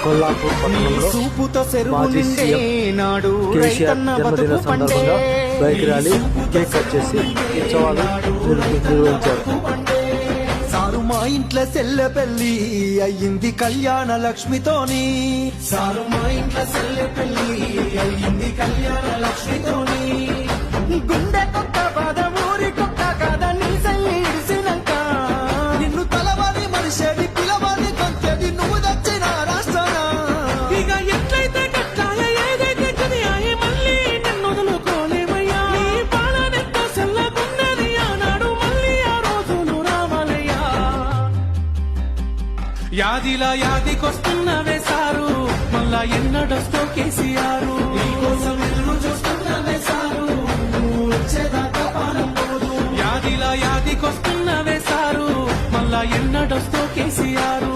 కొల్లాపూర్ పట్టణంలో మాజీ సీఎం కేసీఆర్ జన్మదిన సందర్భంగా బైక్ ర్యాలీ, కేక్ కట్ చేసి ఉత్సవాలు నిర్వహించారు. సారు మా ఇంట్లో సెల్లె పెళ్లి అయ్యింది కళ్యాణ లక్ష్మితోని. సారు మా ఇంట్లో సెల్లె పెళ్లి అయ్యింది కళ్యాణ లక్ష్మితోని. గుండె కొక్క బాధ ఊరి కొక్క కాద నీ సల్లి ఇడిసినాక నిన్ను తలవారి మనిషేది పిలవారి కొంచెది నువ్వు దచ్చిన రాష్ట్రాన. ఇక ఎట్లయితే కట్టాల ఏదైతే కదియాయే మళ్ళీ నిన్ను వదులుకోలేమయ్యా. నీ పాలనెంతో సెల్లగున్నది ఆనాడు మళ్ళీ ఆ రోజులు రావాలయ్యా. యాదిలా యాదికొస్తున్నవే సారు మళ్ళా ఎన్నడొస్తో కేసీఆర్. నీకోసం ఎదురు చూస్తున్నవే సారు వచ్చేదాకా పానం పోదు. యాదిలా యాదికొస్తున్నవే సారు మళ్ళా ఎన్నడొస్తో కేసీఆర్.